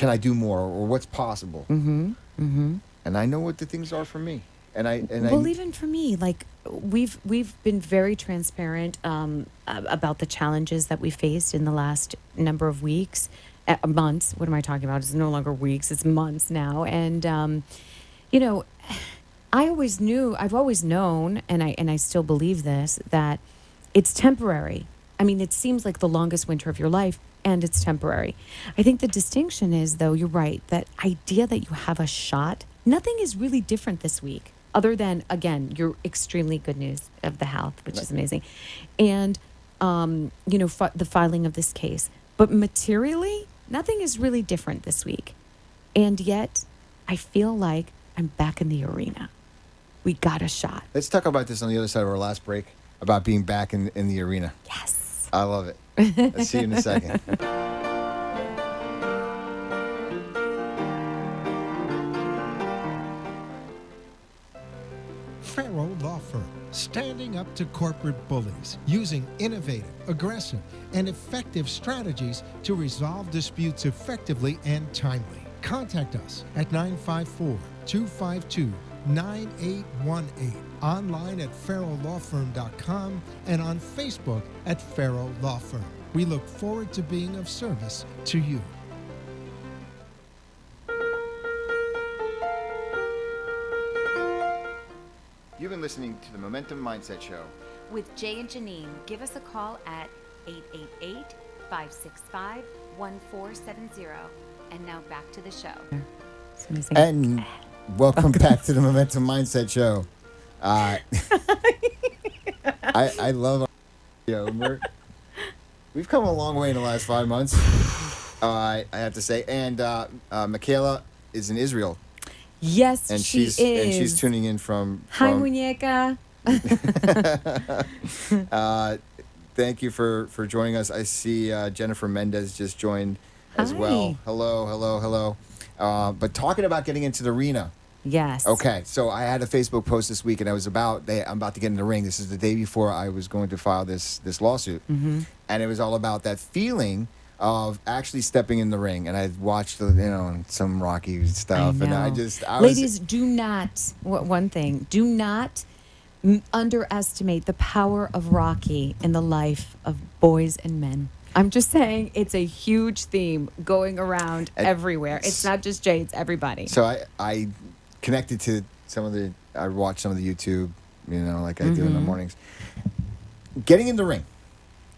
I do more, or what's possible? Mm-hmm. Mm-hmm. And I know what the things are for me. Well, even for me, like we've been very transparent about the challenges that we faced in the last number of weeks, months. What am I talking about? It's no longer weeks; it's months now. And I've always known, and I still believe this, that it's temporary. I mean, it seems like the longest winter of your life, and it's temporary. I think the distinction is, though, you're right, that idea that you have a shot. Nothing is really different this week, other than, again, your extremely good news of the health, which is amazing, and the filing of this case. But materially, nothing is really different this week, and yet I feel like I'm back in the arena. We got a shot. Let's talk about this on the other side of our last break, about being back in the arena. Yes. I love it. Let's see you in a second. Farrow Law Firm, standing up to corporate bullies, using innovative, aggressive, and effective strategies to resolve disputes effectively and timely. Contact us at 954-252-9818, online at farrowlawfirm.com, and on Facebook at Farrow Law Firm. We look forward to being of service to you. You've been listening to the Momentum Mindset Show. With Jay and Janine, give us a call at 888-565-1470. And now back to the show. It's amazing. And welcome back to the Momentum Mindset Show. I love our show. We've come a long way in the last 5 months, I have to say. And Michaela is in Israel. Yes, and she she's is. tuning in from Hi, Muñeca. Thank you for joining us. I see Jennifer Mendez just joined as well. Hi. Hello, hello, hello. But talking about getting into the arena. Yes. Okay, so I had a Facebook post this week, and I'm about to get in the ring. This is the day before I was going to file this lawsuit, and it was all about that feeling of actually stepping in the ring. And I watched some Rocky stuff, and I was Ladies, do not. One thing: do not underestimate the power of Rocky in the life of boys and men. I'm just saying, it's a huge theme going around everywhere. It's not just Jay; it's everybody. So I connected to I watched some of the YouTube, like I do in the mornings. Getting in the ring,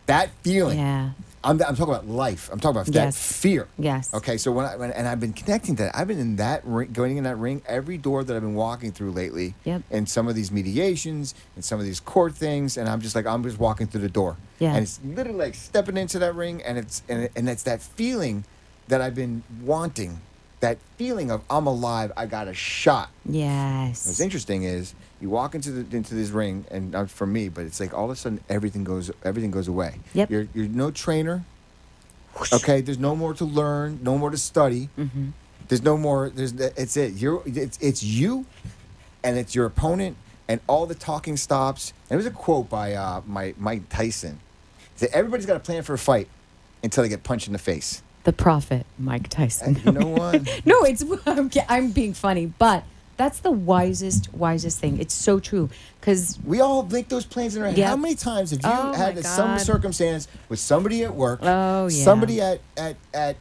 that feeling. Yeah. I'm talking about life. I'm talking about that fear. Yes. Okay. So and I've been connecting to that. I've been in that ring, going in that ring, every door that I've been walking through lately. Yep. And some of these mediations and some of these court things, and I'm just walking through the door. Yeah. And it's literally like stepping into that ring, and it's that feeling that I've been wanting. That feeling of I'm alive, I got a shot. Yes. What's interesting is you walk into this ring, and not for me, but it's like all of a sudden everything goes away. Yep. You're no trainer. Okay, there's no more to learn, no more to study. Mm-hmm. There's no more. It's you, and it's your opponent, and all the talking stops. And there was a quote by Mike Tyson. He said, "Everybody's got a plan for a fight until they get punched in the face." The prophet, Mike Tyson. You know what? No, I'm being funny, but that's the wisest thing. It's so true because We all make those plans in our head. Yep. How many times have you Oh, had my some God. circumstance with somebody at work, Oh, yeah. somebody at I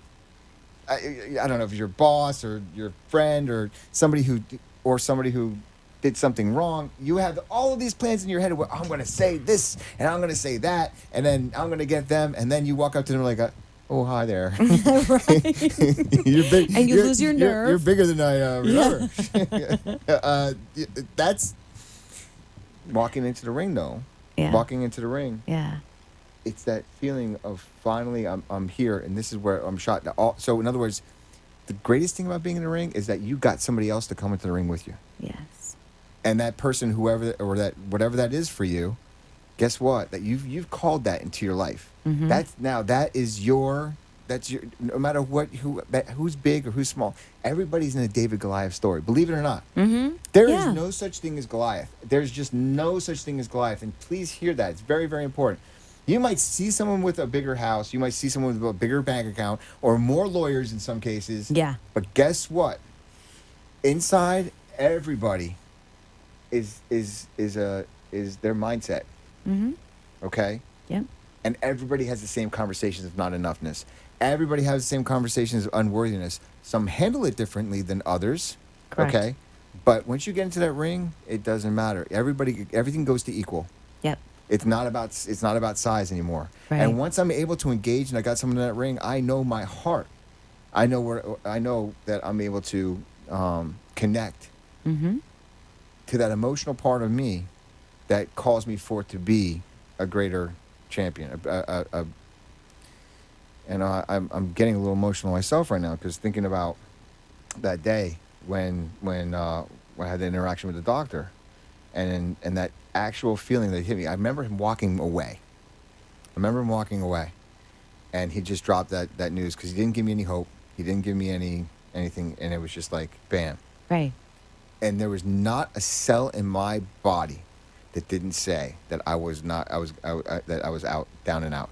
don't know if it's your boss or your friend or somebody who did something wrong. You have all of these plans in your head. Where I'm going to say this and I'm going to say that, and then I'm going to get them, and then you walk up to them like, "Oh, hi there." You're big, And you lose your nerve. You're bigger than I remember. That's walking into the ring, though. Yeah. Walking into the ring, yeah, it's that feeling of finally I'm here, and this is where I'm shot. So in other words, the greatest thing about being in the ring is that you got somebody else to come into the ring with you, yes, and that person, whoever or that whatever that is for you, guess what? That you've called that into your life. Mm-hmm. That's your no matter who's big or who's small, everybody's in a David Goliath story. Believe it or not, there is no such thing as Goliath. There's just no such thing as Goliath, and please hear that. It's very, very important. You might see someone with a bigger house, you might see someone with a bigger bank account, or more lawyers in some cases. Yeah. But guess what? Inside, everybody is their mindset. Mm-hmm. Okay. Yep. And everybody has the same conversations of not enoughness. Everybody has the same conversations of unworthiness. Some handle it differently than others. Correct. Okay. But once you get into that ring, it doesn't matter. Everything goes to equal. Yep. It's not about size anymore. Right. And once I'm able to engage and I got someone in that ring, I know my heart. I know that I'm able to connect Mm-hmm. to that emotional part of me that calls me forth to be a greater champion. I'm getting a little emotional myself right now because thinking about that day when I had the interaction with the doctor, and that actual feeling that hit me. I remember him walking away. And he just dropped that news because he didn't give me any hope. He didn't give me anything, and it was just like bam. Right. And there was not a cell in my body that didn't say that I was out, down and out.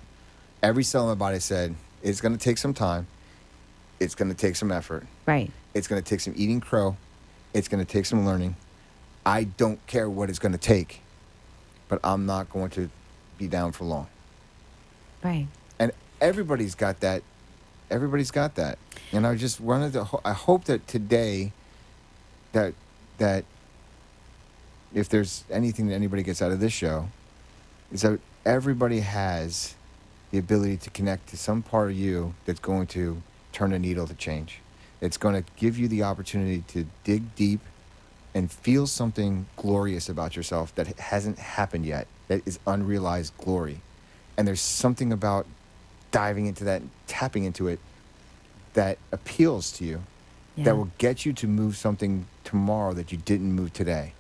Every cell in my body said, it's going to take some time. It's going to take some effort. Right. It's going to take some eating crow. It's going to take some learning. I don't care what it's going to take, but I'm not going to be down for long. Right. And everybody's got that. And I just wanted to, I hope that today that if there's anything that anybody gets out of this show, is that everybody has the ability to connect to some part of you that's going to turn a needle to change. It's going to give you the opportunity to dig deep and feel something glorious about yourself that hasn't happened yet, that is unrealized glory. And there's something about diving into that, tapping into it, that appeals to you. Yeah. that will get you to move something tomorrow that you didn't move today.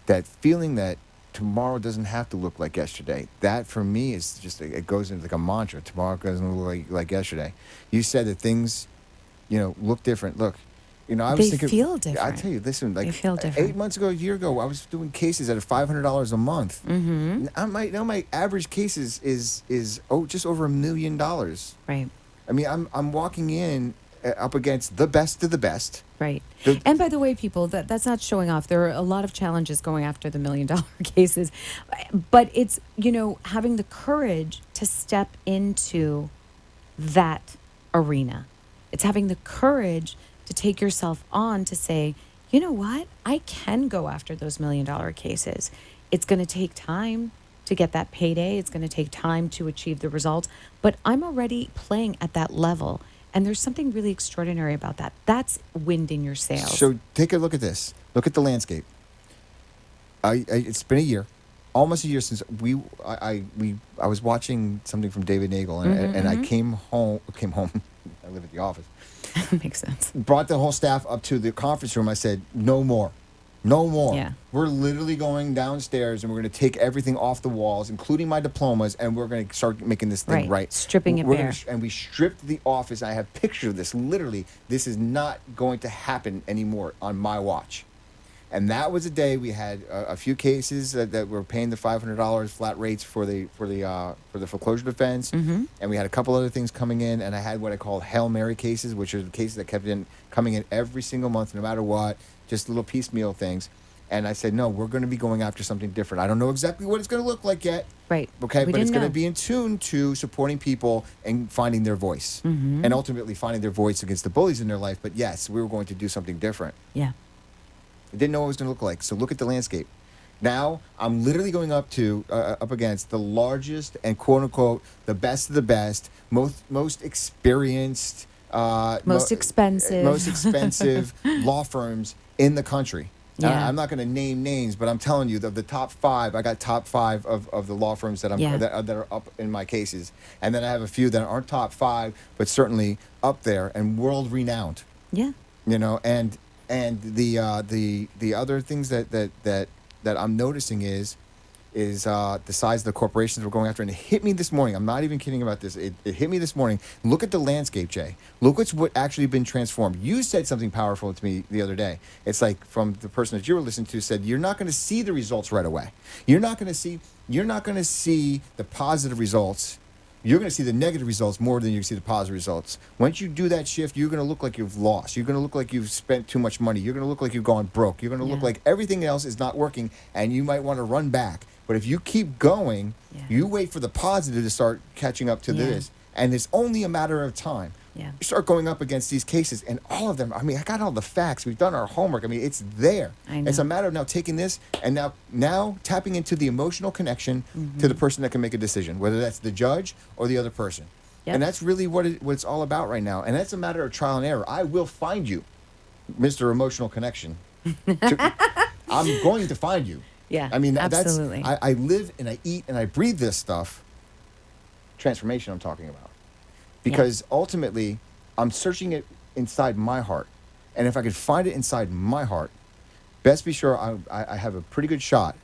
That feeling that tomorrow doesn't have to look like yesterday. That for me is just, it goes into like a mantra. Tomorrow doesn't look like yesterday. You said that things, look different. Look, I was They thinking. feel I different. tell you, listen, They like feel 8 different. months ago, a year ago, I was doing cases at $500 a month. Mm-hmm. My average case is just over $1 million. Right. I mean, I'm walking in up against the best of the best. Right. The- And by the way, people, that's not showing off. There are a lot of challenges going after the $1 million cases. But it's, having the courage to step into that arena. It's having the courage to take yourself on to say, you know what? I can go after those $1 million cases. It's going to take time to get that payday. It's going to take time to achieve the results. But I'm already playing at that level. And there's something really extraordinary about that. That's wind in your sails. So take a look at this. Look at the landscape. It's been a year, almost a year since I was watching something from David Nagel, and I came home. I live at the office. Makes sense. Brought the whole staff up to the conference room. I said, no more. No more. Yeah. We're literally going downstairs and we're going to take everything off the walls, including my diplomas, and we're going to start making this thing right. Stripping it We're bare. and we stripped the office. I have pictures of this. Literally, this is not going to happen anymore on my watch. And that was a day we had a few cases that were paying the $500 flat rates for the foreclosure defense, and we had a couple other things coming in. And I had what I call Hail Mary cases, which are the cases that kept coming in every single month, no matter what, just little piecemeal things. And I said, no, we're going to be going after something different. I don't know exactly what it's going to look like yet. Right. Okay, We but it's didn't going to know. be in tune to supporting people and finding their voice, and ultimately finding their voice against the bullies in their life. But yes, we were going to do something different. Yeah. I didn't know what it was going to look like. So look at the landscape. Now I'm literally going up against the largest and quote unquote the best of the best, most experienced, Most expensive. law firms in the country. Yeah. I'm not going to name names, but I'm telling you, the top 5. I got top 5 of the law firms that that are up in my cases, and then I have a few that aren't top 5, but certainly up there and world renowned. Yeah. And the other things that I'm noticing is the size of the corporations we're going after. And it hit me this morning. I'm not even kidding about this. It hit me this morning. Look at the landscape, Jay. Look at what actually been transformed. You said something powerful to me the other day. It's like from the person that you were listening to said, you're not going to see the results right away. You're not going to see the positive results. You're going to see the negative results more than you see the positive results. Once you do that shift, you're going to look like you've lost. You're going to look like you've spent too much money. You're going to look like you've gone broke. You're going to look like everything else is not working, and you might want to run back. But if you keep going, you wait for the positive to start catching up to this, and it's only a matter of time. Yeah. You start going up against these cases, and all of them, I mean, I got all the facts. We've done our homework. I mean, it's there. I know. It's a matter of now taking this and now tapping into the emotional connection to the person that can make a decision, whether that's the judge or the other person. Yep. And that's really what it's all about right now. And that's a matter of trial and error. I will find you, Mr. Emotional Connection. I'm going to find you. Yeah, I mean, absolutely. I live and I eat and I breathe this stuff. Transformation I'm talking about. Because ultimately, I'm searching it inside my heart. And if I could find it inside my heart, best be sure I have a pretty good shot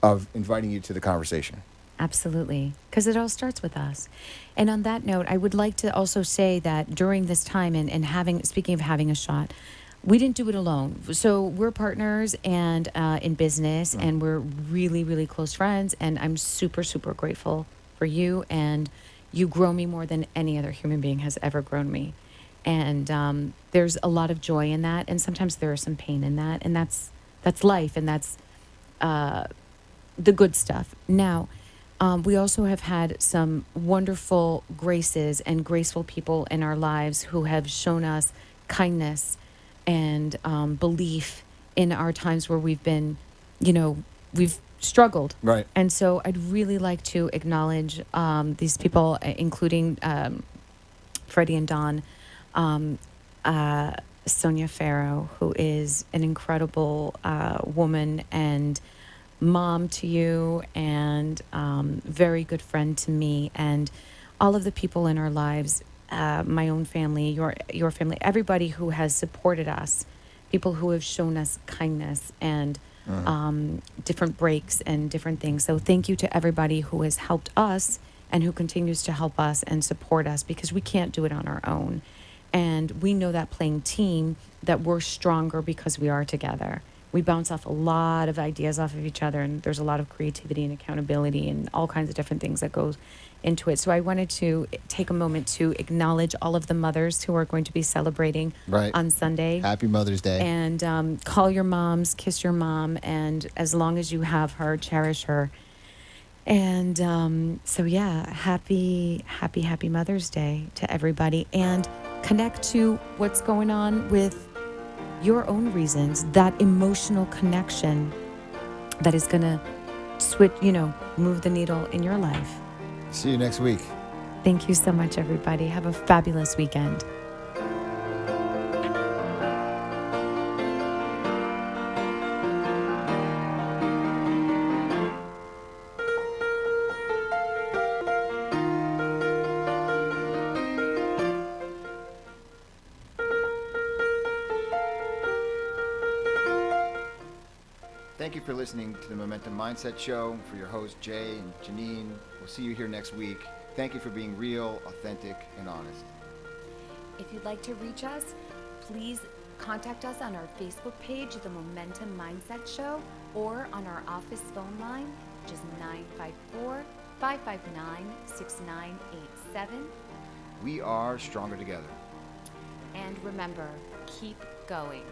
of inviting you to the conversation. Absolutely. Because it all starts with us. And on that note, I would like to also say that during this time and speaking of having a shot, we didn't do it alone. So we're partners and in business, and we're really, really close friends. And I'm super, super grateful for you. And you grow me more than any other human being has ever grown me. And there's a lot of joy in that. And sometimes there is some pain in that. And that's life. And that's the good stuff. Now, we also have had some wonderful graces and graceful people in our lives who have shown us kindness and belief in our times where we've been, we've struggled. Right. And so I'd really like to acknowledge these people, including Freddie and Don, Sonia Farrow, who is an incredible woman and mom to you and very good friend to me. And all of the people in our lives my own family, your family, everybody who has supported us, people who have shown us kindness and different breaks and different things. So thank you to everybody who has helped us and who continues to help us and support us, because we can't do it on our own. And we know that playing team, that we're stronger because we are together. We bounce off a lot of ideas off of each other, and there's a lot of creativity and accountability and all kinds of different things that goes into it. So I wanted to take a moment to acknowledge all of the mothers who are going to be celebrating Right. on Sunday. Happy Mother's Day. And call your moms, kiss your mom, and as long as you have her, cherish her. And so, yeah, happy Mother's Day to everybody. And connect to what's going on with your own reasons, that emotional connection that is going to move the needle in your life. See you next week. Thank you so much, everybody. Have a fabulous weekend. Thank you for listening to the Momentum Mindset Show. For your hosts, Jay and Janine, we'll see you here next week. Thank you for being real, authentic, and honest. If you'd like to reach us, please contact us on our Facebook page, The Momentum Mindset Show, or on our office phone line, which is 954-559-6987. We are stronger together. And remember, keep going.